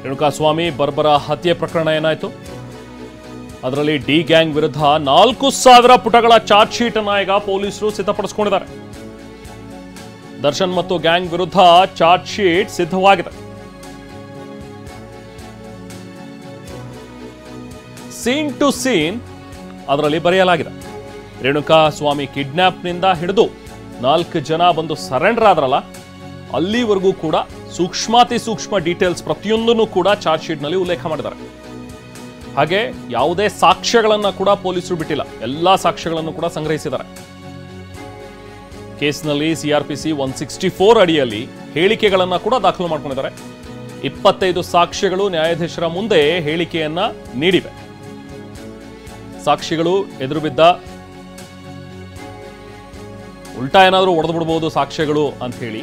ರೇಣುಕಾಸ್ವಾಮಿ ಬರ್ಬರ ಹತ್ಯೆ ಪ್ರಕರಣ ಏನಾಯಿತು? ಅದರಲ್ಲಿ ಡಿ ಗ್ಯಾಂಗ್ ವಿರುದ್ಧ 4,000 ಪುಟಗಳ ಚಾರ್ಜ್ ಶೀಟ್ ಅನ್ನು ಈಗ ಪೊಲೀಸರು ಸಿದ್ಧಪಡಿಸಿಕೊಂಡಿದ್ದಾರೆ. ದರ್ಶನ್ ಮತ್ತು ಗ್ಯಾಂಗ್ ವಿರುದ್ಧ ಚಾರ್ಜ್ ಶೀಟ್ ಸಿದ್ಧವಾಗಿದೆ. ಸೀನ್ ಟು ಸೀನ್ ಅದರಲ್ಲಿ ಬರೆಯಲಾಗಿದೆ. ರೇಣುಕಾಸ್ವಾಮಿ ಕಿಡ್ನಾಪ್ನಿಂದ ಹಿಡಿದು 4 ಜನ ಬಂದು ಸರೆಂಡರ್ ಆದ್ರಲ್ಲ, ಅಲ್ಲಿವರೆಗೂ ಕೂಡ ಸೂಕ್ಷ್ಮಾತಿ ಸೂಕ್ಷ್ಮ ಡೀಟೇಲ್ಸ್ ಪ್ರತಿಯೊಂದನ್ನು ಕೂಡ ಚಾರ್ಜ್ ಶೀಟ್ನಲ್ಲಿ ಉಲ್ಲೇಖ ಮಾಡಿದ್ದಾರೆ. ಹಾಗೆ ಯಾವುದೇ ಸಾಕ್ಷ್ಯಗಳನ್ನ ಕೂಡ ಪೊಲೀಸರು ಬಿಟ್ಟಿಲ್ಲ. ಎಲ್ಲಾ ಸಾಕ್ಷ್ಯಗಳನ್ನು ಕೂಡ ಸಂಗ್ರಹಿಸಿದ್ದಾರೆ. ಕೇಸ್ನಲ್ಲಿ ಸಿಆರ್ಪಿಸಿ 164 ಅಡಿಯಲ್ಲಿ ಹೇಳಿಕೆಗಳನ್ನ ಕೂಡ ದಾಖಲು ಮಾಡಿಕೊಂಡಿದ್ದಾರೆ. 25 ಸಾಕ್ಷ್ಯಗಳು ನ್ಯಾಯಾಧೀಶರ ಮುಂದೆ ಹೇಳಿಕೆಯನ್ನ ನೀಡಿವೆ. ಸಾಕ್ಷಿಗಳು ಎದುರು ಬಿದ್ದ ಉಲ್ಟಾ ಏನಾದರೂ ಹೊಡೆದು ಬಿಡಬಹುದು ಸಾಕ್ಷ್ಯಗಳು ಅಂತ ಹೇಳಿ,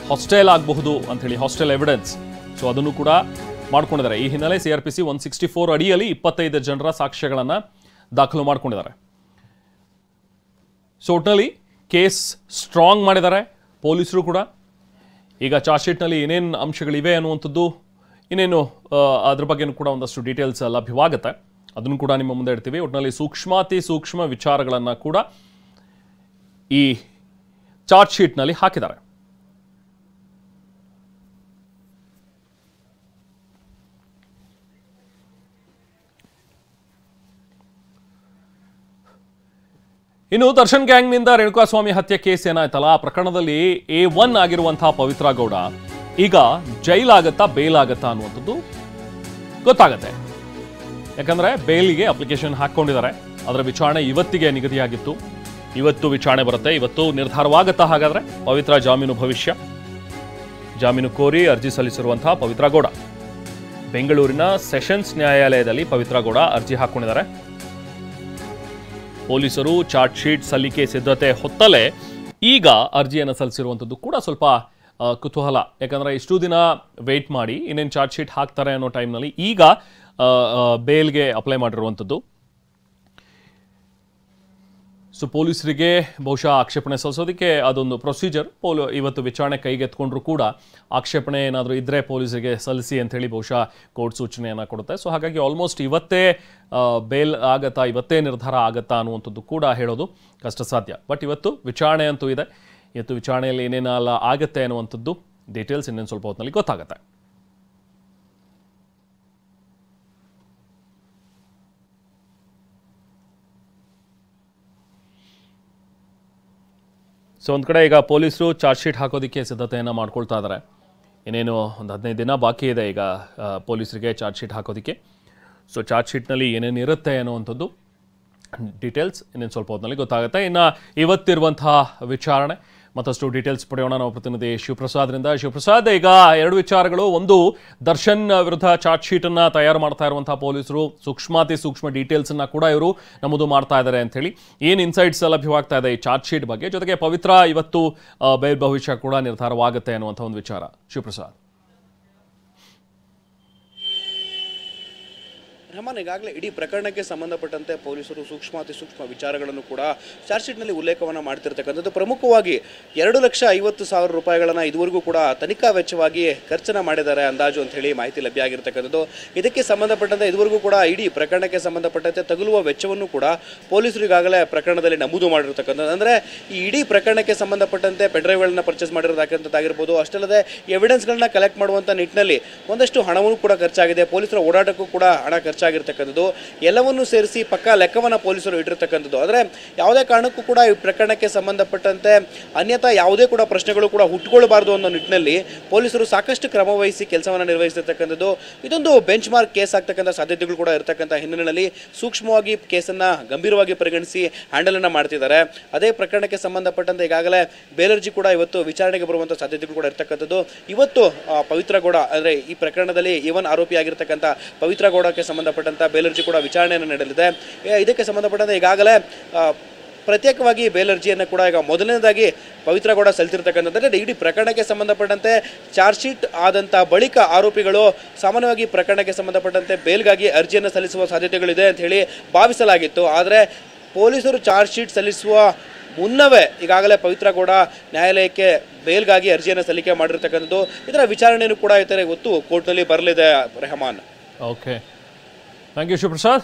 ಹಾಸ್ಟೈಲ್ ಆಗಬಹುದು ಅಂತ ಹೇಳಿ, ಹಾಸ್ಟೈಲ್ ಎವಿಡೆನ್ಸ್, ಸೊ ಅದನ್ನು ಕೂಡ ಮಾಡ್ಕೊಂಡಿದ್ದಾರೆ. ಈ ಹಿನ್ನೆಲೆ ಸಿಆರ್ಪಿಸಿ 164 ಅಡಿಯಲ್ಲಿ 25 ಜನರ ಸಾಕ್ಷ್ಯಗಳನ್ನು ದಾಖಲು ಮಾಡ್ಕೊಂಡಿದ್ದಾರೆ. ಸೊ ಒಟ್ಟಿನಲ್ಲಿ ಕೇಸ್ ಸ್ಟ್ರಾಂಗ್ ಮಾಡಿದ್ದಾರೆ ಪೊಲೀಸರು ಕೂಡ. ಈಗ ಚಾರ್ಜ್ ಶೀಟ್ನಲ್ಲಿ ಏನೇನು ಅಂಶಗಳಿವೆ ಅನ್ನುವಂಥದ್ದು ಇನ್ನೇನು ಅದ್ರ ಬಗ್ಗೆನೂ ಕೂಡ ಒಂದಷ್ಟು ಡೀಟೇಲ್ಸ್ ಲಭ್ಯವಾಗುತ್ತೆ. ಅದನ್ನು ಕೂಡ ನಿಮ್ಮ ಮುಂದೆ ಇಡ್ತೀವಿ. ಒಟ್ಟಿನಲ್ಲಿ ಸೂಕ್ಷ್ಮಾತಿ ಸೂಕ್ಷ್ಮ ವಿಚಾರಗಳನ್ನು ಕೂಡ ಈ ಚಾರ್ಜ್ ಶೀಟ್ನಲ್ಲಿ ಹಾಕಿದ್ದಾರೆ. ಇನ್ನು ದರ್ಶನ್ ಗ್ಯಾಂಗ್ನಿಂದ ರೇಣುಕಾಸ್ವಾಮಿ ಹತ್ಯೆ ಕೇಸ್ ಏನಾಯ್ತಲ್ಲ, ಆ ಪ್ರಕರಣದಲ್ಲಿ A1 ಆಗಿರುವಂತಹ ಪವಿತ್ರ ಗೌಡ ಈಗ ಜೈಲಾಗತ್ತಾ ಬೇಲಾಗತ್ತಾ ಅನ್ನುವಂಥದ್ದು ಗೊತ್ತಾಗತ್ತೆ. ಯಾಕಂದ್ರೆ ಬೇಲಿಗೆ ಅಪ್ಲಿಕೇಶನ್ ಹಾಕೊಂಡಿದ್ದಾರೆ. ಅದರ ವಿಚಾರಣೆ ಇವತ್ತಿಗೆ ನಿಗದಿಯಾಗಿತ್ತು. ಇವತ್ತು ವಿಚಾರಣೆ ಬರುತ್ತೆ. ಇವತ್ತು ನಿರ್ಧಾರವಾಗುತ್ತಾ ಹಾಗಾದ್ರೆ ಪವಿತ್ರ ಜಾಮೀನು ಭವಿಷ್ಯ. ಜಾಮೀನು ಕೋರಿ ಅರ್ಜಿ ಸಲ್ಲಿಸಿರುವಂತಹ ಪವಿತ್ರ ಗೌಡ ಬೆಂಗಳೂರಿನ ಸೆಷನ್ಸ್ ನ್ಯಾಯಾಲಯದಲ್ಲಿ ಪವಿತ್ರ ಗೌಡ ಅರ್ಜಿ ಹಾಕೊಂಡಿದ್ದಾರೆ. ಪೊಲೀಸರು ಚಾರ್ಜ್ ಶೀಟ್ ಸಲ್ಲಿಕೆ ಸಿದ್ಧತೆ ಹೊತ್ತಲೇ ಈಗ ಅರ್ಜಿಯನ್ನು ಸಲ್ಲಿಸಿರುವಂಥದ್ದು ಕೂಡ ಸ್ವಲ್ಪ ಕುತೂಹಲ. ಯಾಕಂದ್ರೆ ಇಷ್ಟು ದಿನ ವೆಯ್ಟ್ ಮಾಡಿ ಇನ್ನೇನು ಚಾರ್ಜ್ ಶೀಟ್ ಹಾಕ್ತಾರೆ ಅನ್ನೋ ಟೈಮ್ನಲ್ಲಿ ಈಗ ಬೇಲ್ಗೆ ಅಪ್ಲೈ ಮಾಡಿರುವಂಥದ್ದು. ಸೊ ಪೊಲೀಸರಿಗೆ ಬಹುಶಃ ಆಕ್ಷೇಪಣೆ ಸಲ್ಲಿಸೋದಕ್ಕೆ ಅದೊಂದು ಪ್ರೊಸೀಜರ್. ಇವತ್ತು ವಿಚಾರಣೆ ಕೈಗೆತ್ಕೊಂಡ್ರು ಕೂಡ ಆಕ್ಷೇಪಣೆ ಏನಾದರೂ ಇದ್ದರೆ ಪೊಲೀಸರಿಗೆ ಸಲ್ಲಿಸಿ ಅಂಥೇಳಿ ಬಹುಶಃ ಕೋರ್ಟ್ ಸೂಚನೆಯನ್ನು ಕೊಡುತ್ತೆ. ಸೊ ಹಾಗಾಗಿ ಆಲ್ಮೋಸ್ಟ್ ಇವತ್ತೇ ಬೇಲ್ ಆಗತ್ತಾ, ಇವತ್ತೇ ನಿರ್ಧಾರ ಆಗತ್ತಾ ಅನ್ನುವಂಥದ್ದು ಕೂಡ ಹೇಳೋದು ಕಷ್ಟ ಸಾಧ್ಯ. ಬಟ್ ಇವತ್ತು ವಿಚಾರಣೆ ಅಂತೂ ಇದೆ. ಇವತ್ತು ವಿಚಾರಣೆಯಲ್ಲಿ ಏನೇನೆಲ್ಲ ಆಗುತ್ತೆ ಅನ್ನುವಂಥದ್ದು ಡೀಟೇಲ್ಸ್ ಇನ್ನೇನು ಸ್ವಲ್ಪ ಹೊತ್ತಿನಲ್ಲಿ ಗೊತ್ತಾಗುತ್ತೆ. ಸೊ ಒಂದು ಕಡೆ ಈಗ ಪೊಲೀಸರು ಚಾರ್ಜ್ ಶೀಟ್ ಹಾಕೋದಕ್ಕೆ ಸಿದ್ಧತೆಯನ್ನು ಮಾಡ್ಕೊಳ್ತಾ ಇದ್ದಾರೆ. ಇನ್ನೇನು ಒಂದು 15 ದಿನ ಬಾಕಿ ಇದೆ ಈಗ ಪೊಲೀಸರಿಗೆ ಚಾರ್ಜ್ ಶೀಟ್ ಹಾಕೋದಕ್ಕೆ. ಸೊ ಚಾರ್ಜ್ ಶೀಟ್ನಲ್ಲಿ ಏನೇನು ಇರುತ್ತೆ ಅನ್ನುವಂಥದ್ದು ಡೀಟೇಲ್ಸ್ ಇನ್ನೇನು ಸ್ವಲ್ಪ ಹೊತ್ತಿನಲ್ಲಿ ಗೊತ್ತಾಗುತ್ತೆ. ಇನ್ನು ಇವತ್ತಿರುವಂತಹ ವಿಚಾರಣೆ ಮತ್ತಷ್ಟು ಡೀಟೇಲ್ಸ್ ಪಡೆಯೋಣ ನಾವು ಪ್ರತಿನಿಧಿ ಶಿವಪ್ರಸಾದ್ರಿಂದ. ಶಿವಪ್ರಸಾದ್, ಈಗ 2 ವಿಚಾರಗಳು. ಒಂದು, ದರ್ಶನ್ ವಿರುದ್ಧ ಚಾರ್ಜ್ ಶೀಟನ್ನು ತಯಾರು ಮಾಡ್ತಾ ಇರುವಂತಹ ಪೊಲೀಸರು ಸೂಕ್ಷ್ಮಾತಿ ಸೂಕ್ಷ್ಮ ಡೀಟೇಲ್ಸನ್ನು ಕೂಡ ಇವರು ನಮೂದು ಮಾಡ್ತಾ ಇದ್ದಾರೆ ಅಂಥೇಳಿ ಏನು ಇನ್ಸೈಟ್ಸ್ ಲಭ್ಯವಾಗ್ತಾ ಇದೆ ಈ ಚಾರ್ಜ್ ಶೀಟ್ ಬಗ್ಗೆ. ಜೊತೆಗೆ ಪವಿತ್ರ ಇವತ್ತು ಬೇಲ್ ಭವಿಷ್ಯ ಕೂಡ ನಿರ್ಧಾರವಾಗುತ್ತೆ ಅನ್ನುವಂಥ ಒಂದು ವಿಚಾರ. ಶಿವಪ್ರಸಾದ್. ರಮನ್, ಈಗಾಗಲೇ ಇಡೀ ಪ್ರಕರಣಕ್ಕೆ ಸಂಬಂಧಪಟ್ಟಂತೆ ಪೊಲೀಸರು ಸೂಕ್ಷ್ಮಾತಿ ಸೂಕ್ಷ್ಮ ವಿಚಾರಗಳನ್ನು ಕೂಡ ಚಾರ್ಜ್ ಶೀಟ್ನಲ್ಲಿ ಉಲ್ಲೇಖವನ್ನು ಮಾಡ್ತಿರ್ತಕ್ಕಂಥದ್ದು. ಪ್ರಮುಖವಾಗಿ 2,50,000 ರೂಪಾಯಿಗಳನ್ನು ಇದುವರೆಗೂ ಕೂಡ ತನಿಖಾ ವೆಚ್ಚವಾಗಿ ಖರ್ಚನ್ನು ಮಾಡಿದ್ದಾರೆ ಅಂದಾಜು ಅಂತ ಹೇಳಿ ಮಾಹಿತಿ ಲಭ್ಯ ಆಗಿರ್ತಕ್ಕಂಥದ್ದು. ಇದಕ್ಕೆ ಸಂಬಂಧಪಟ್ಟಂತೆ ಇದುವರೆಗೂ ಕೂಡ ಇಡೀ ಪ್ರಕರಣಕ್ಕೆ ಸಂಬಂಧಪಟ್ಟಂತೆ ತಗುಲುವ ವೆಚ್ಚವನ್ನು ಕೂಡ ಪೊಲೀಸರು ಈಗಾಗಲೇ ಪ್ರಕರಣದಲ್ಲಿ ನಮೂದು ಮಾಡಿರ್ತಕ್ಕಂಥದ್ದು. ಅಂದರೆ ಈ ಇಡೀ ಪ್ರಕರಣಕ್ಕೆ ಸಂಬಂಧಪಟ್ಟಂತೆ ಪೆನ್ಡ್ರೈವ್ಗಳನ್ನ ಪರ್ಚೇಸ್ ಮಾಡಿರೋದಾಗಿರ್ಬೋದು, ಅಷ್ಟಲ್ಲದೆ ಎವಿಡೆನ್ಸ್ಗಳನ್ನ ಕಲೆಕ್ಟ್ ಮಾಡುವಂಥ ನಿಟ್ಟಿನಲ್ಲಿ ಒಂದಷ್ಟು ಹಣವನ್ನು ಕೂಡ ಖರ್ಚಾಗಿದೆ. ಪೊಲೀಸರ ಓಡಾಟಕ್ಕೂ ಕೂಡ ಹಣ ಖರ್ಚಾಗಿರ್ತಕ್ಕಂಥದ್ದು. ಎಲ್ಲವನ್ನೂ ಸೇರಿಸಿ ಪಕ್ಕಾ ಲೆಕ್ಕವನ್ನು ಪೊಲೀಸರು ಇಟ್ಟಿರ್ತಕ್ಕಂಥದ್ದು. ಆದರೆ ಯಾವುದೇ ಕಾರಣಕ್ಕೂ ಕೂಡ ಈ ಪ್ರಕರಣಕ್ಕೆ ಸಂಬಂಧಪಟ್ಟಂತೆ ಅನ್ಯಥಾ ಯಾವುದೇ ಕೂಡ ಪ್ರಶ್ನೆಗಳು ಕೂಡ ಹುಟ್ಟುಕೊಳ್ಬಾರ್ದು ಅನ್ನೋ ನಿಟ್ಟಿನಲ್ಲಿ ಪೊಲೀಸರು ಸಾಕಷ್ಟು ಕ್ರಮ ವಹಿಸಿ ಕೆಲಸವನ್ನು ನಿರ್ವಹಿಸಿರ್ತಕ್ಕಂಥದ್ದು. ಇದೊಂದು ಬೆಂಚ್ ಮಾರ್ಕ್ ಕೇಸ್ ಆಗ್ತಕ್ಕಂಥ ಸಾಧ್ಯತೆಗಳು ಕೂಡ ಇರತಕ್ಕಂಥ ಹಿನ್ನೆಲೆಯಲ್ಲಿ ಸೂಕ್ಷ್ಮವಾಗಿ ಕೇಸನ್ನು ಗಂಭೀರವಾಗಿ ಪರಿಗಣಿಸಿ ಹ್ಯಾಂಡಲನ್ನು ಮಾಡ್ತಿದ್ದಾರೆ. ಅದೇ ಪ್ರಕರಣಕ್ಕೆ ಸಂಬಂಧಪಟ್ಟಂತೆ ಈಗಾಗಲೇ ಬೇಲರ್ಜಿ ಕೂಡ ಇವತ್ತು ವಿಚಾರಣೆಗೆ ಬರುವಂಥ ಸಾಧ್ಯತೆಗಳು ಕೂಡ ಇರತಕ್ಕಂಥದ್ದು. ಇವತ್ತು ಪವಿತ್ರ ಗೌಡ ಅಂದರೆ ಈ ಪ್ರಕರಣದಲ್ಲಿ A1 ಆರೋಪಿಯಾಗಿರ್ತಕ್ಕಂಥ ಪವಿತ್ರ ಗೌಡಕ್ಕೆ ಸಂಬಂಧಪಟ್ಟಂತ ಬೇಲರ್ಜಿ ಕೂಡ ವಿಚಾರಣೆಯನ್ನು ನಡೆಯಲಿದೆ. ಇದಕ್ಕೆ ಸಂಬಂಧಪಟ್ಟಂತೆ ಈಗಾಗಲೇ ಪ್ರತ್ಯೇಕವಾಗಿ ಬೇಲರ್ಜಿಯನ್ನು ಕೂಡ ಈಗ ಮೊದಲನೇದಾಗಿ ಪವಿತ್ರ ಗೌಡ ಸಲ್ಲಿಸಿರ್ತಕ್ಕಂಥದ್ದು. ಇಡೀ ಪ್ರಕರಣಕ್ಕೆ ಸಂಬಂಧಪಟ್ಟಂತೆ ಚಾರ್ಜ್ ಶೀಟ್ ಆದಂಥ ಬಳಿಕ ಆರೋಪಿಗಳು ಸಾಮಾನ್ಯವಾಗಿ ಪ್ರಕರಣಕ್ಕೆ ಸಂಬಂಧಪಟ್ಟಂತೆ ಬೇಲ್ಗಾಗಿ ಅರ್ಜಿಯನ್ನು ಸಲ್ಲಿಸುವ ಸಾಧ್ಯತೆಗಳಿದೆ ಅಂತ ಹೇಳಿ ಭಾವಿಸಲಾಗಿತ್ತು. ಆದರೆ ಪೊಲೀಸರು ಚಾರ್ಜ್ ಶೀಟ್ ಸಲ್ಲಿಸುವ ಮುನ್ನವೇ ಈಗಾಗಲೇ ಪವಿತ್ರ ಗೌಡ ನ್ಯಾಯಾಲಯಕ್ಕೆ ಬೇಲ್ಗಾಗಿ ಅರ್ಜಿಯನ್ನು ಸಲ್ಲಿಕೆ ಮಾಡಿರ್ತಕ್ಕಂಥದ್ದು. ಇದರ ವಿಚಾರಣೆಯೂ ಕೂಡ ಇವತ್ತು ಕೋರ್ಟ್ನಲ್ಲಿ ಬರಲಿದೆ Rehman. Okay, thank you Shivaprasad.